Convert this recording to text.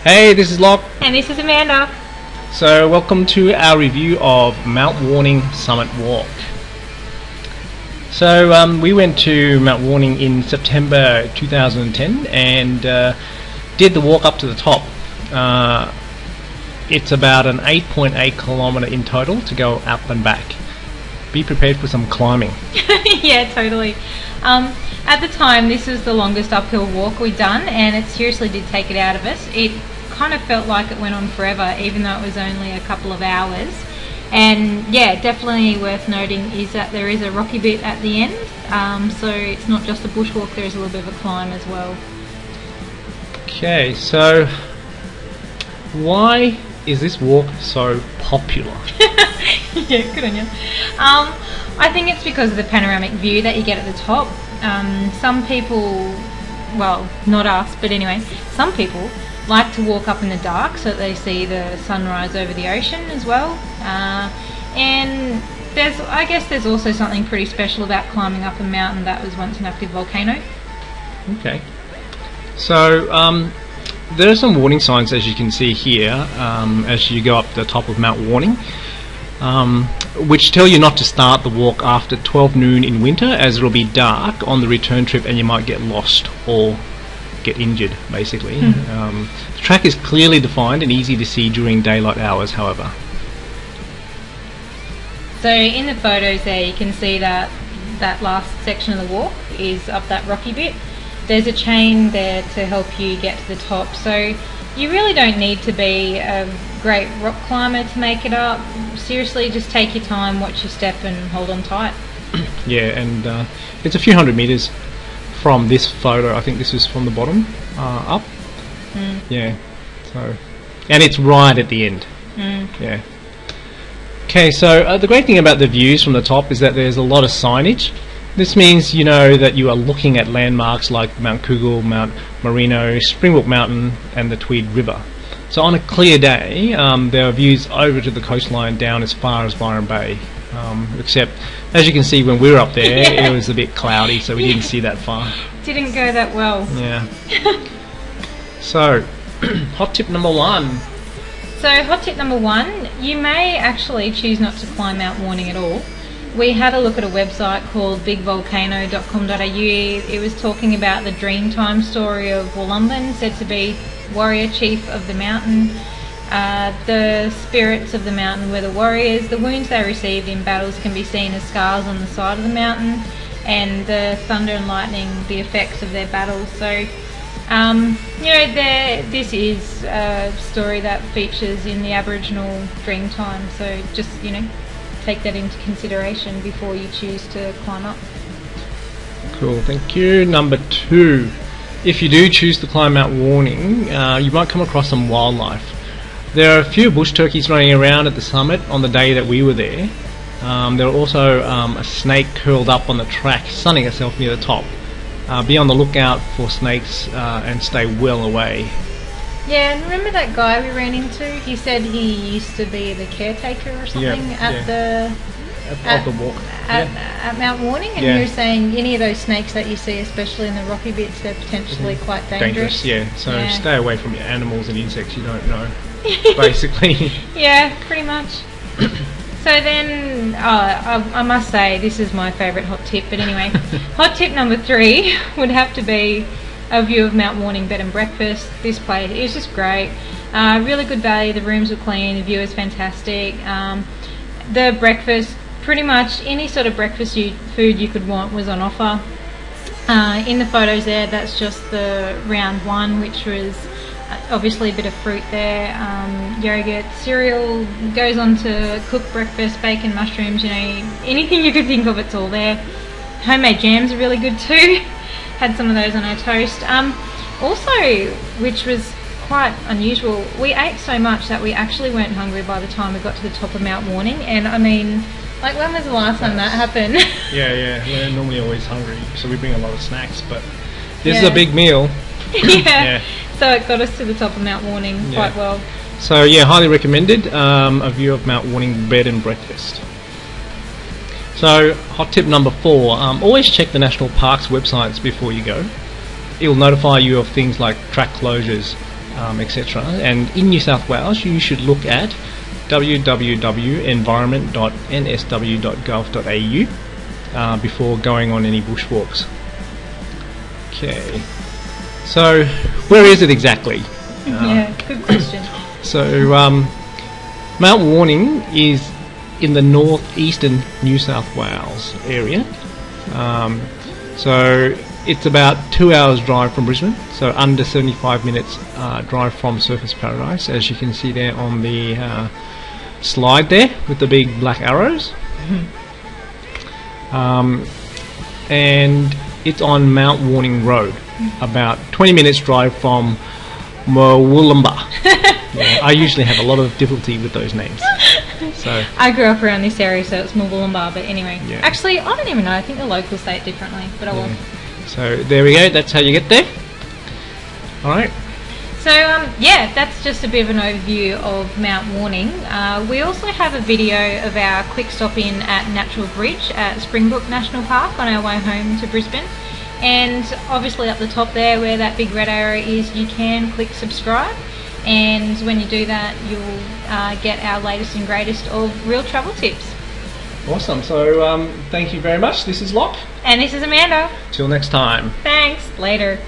Hey, this is Locke. And this is Amanda. So welcome to our review of Mount Warning Summit Walk. So we went to Mount Warning in September 2010 and did the walk up to the top. It's about an 8.8 kilometre in total to go up and back. Be prepared for some climbing. Yeah, totally. At the time, this was the longest uphill walk we'd done, and it seriously did take it out of us. It kind of felt like it went on forever, even though it was only a couple of hours. And yeah, definitely worth noting is that there is a rocky bit at the end, so it's not just a bushwalk, there is a little bit of a climb as well. Okay, so why is this walk so popular? Yeah, good on you. I think it's because of the panoramic view that you get at the top. Some people, well, not us, but anyway, some people like to walk up in the dark so that they see the sunrise over the ocean as well. And I guess there's also something pretty special about climbing up a mountain that was once an active volcano. Okay, so there are some warning signs, as you can see here, as you go up the top of Mount Warning, which tell you not to start the walk after 12 noon in winter, as it'll be dark on the return trip and you might get lost or get injured, basically. The track is clearly defined and easy to see during daylight hours, however. So in the photos there you can see that that last section of the walk is up that rocky bit. There's a chain there to help you get to the top, so you really don't need to be a great rock climber to make it up. Seriously, just take your time, watch your step and hold on tight. Yeah, and it's a few hundred meters from this photo. I think this is from the bottom up. Yeah, so, and it's right at the end. Yeah. Okay, so the great thing about the views from the top is that there's a lot of signage. This means you know that you are looking at landmarks like Mount Cougal, Mount Marino, Springbrook Mountain and the Tweed River. So on a clear day, there are views over to the coastline down as far as Byron Bay. Except, as you can see, when we were up there, yeah, it was a bit cloudy, so we didn't see that far. Didn't go that well. Yeah. So, hot tip number one. So hot tip number one, you may actually choose not to climb Mount Warning at all. We had a look at a website called bigvolcano.com.au. It was talking about the Dreamtime story of Wollumbin, said to be warrior chief of the mountain. The spirits of the mountain were the warriors. The wounds they received in battles can be seen as scars on the side of the mountain, and the thunder and lightning, the effects of their battles. So, you know, this is a story that features in the Aboriginal Dreamtime. So just, you know, take that into consideration before you choose to climb up. Cool, thank you. Number two, if you do choose to climb Mount Warning, you might come across some wildlife. There are a few bush turkeys running around at the summit on the day that we were there. There are also a snake curled up on the track, sunning itself near the top. Be on the lookout for snakes and stay well away. Yeah, and remember that guy we ran into? He said he used to be the caretaker or something at the walk. At Mount Warning, and he was saying any of those snakes that you see, especially in the rocky bits, they're potentially quite dangerous. Yeah, so stay away from animals and insects you don't know, basically. Yeah, pretty much. So then, I must say, this is my favourite hot tip, but anyway, hot tip number three would have to be a view of Mount Warning bed and breakfast. This place is just great. Really good value, the rooms were clean, the view is fantastic. The breakfast, pretty much any sort of breakfast food you could want was on offer. In the photos there, that's just the round one, which was obviously a bit of fruit there, yogurt, cereal, goes on to cooked breakfast, bacon, mushrooms, you know, anything you could think of, it's all there. Homemade jams are really good too. Had some of those on our toast. Also, which was quite unusual, we ate so much that we actually weren't hungry by the time we got to the top of Mount Warning. And I mean, like, when was the last time that happened? Yeah, we're normally always hungry, so we bring a lot of snacks, but this is a big meal. Yeah. So it got us to the top of Mount Warning quite well. So yeah, highly recommended, a view of Mount Warning bed and breakfast. So hot tip number four, always check the national parks websites before you go. It will notify you of things like track closures etc. And in New South Wales, you should look at www.environment.nsw.gov.au before going on any bushwalks. Okay, so where is it exactly? Yeah, good question. So Mount Warning is in the northeastern New South Wales area. So it's about 2 hours drive from Brisbane, so under 75 minutes drive from Surfers Paradise, as you can see there on the slide there with the big black arrows. And it's on Mount Warning Road, about 20 minutes drive from Wollumbin. Yeah, I usually have a lot of difficulty with those names. So I grew up around this area, so it's Wollumbin, but anyway. Yeah. Actually, I don't even know. I think the locals say it differently, but I will. So there we go, that's how you get there. Alright. So yeah, that's just a bit of an overview of Mount Warning. We also have a video of our quick stop in at Natural Bridge at Springbrook National Park on our way home to Brisbane. And obviously up the top there where that big red arrow is, you can click subscribe, and when you do that you'll get our latest and greatest of real travel tips. Awesome, so thank you very much. This is Locke. And this is Amanda. Till next time. Thanks, later.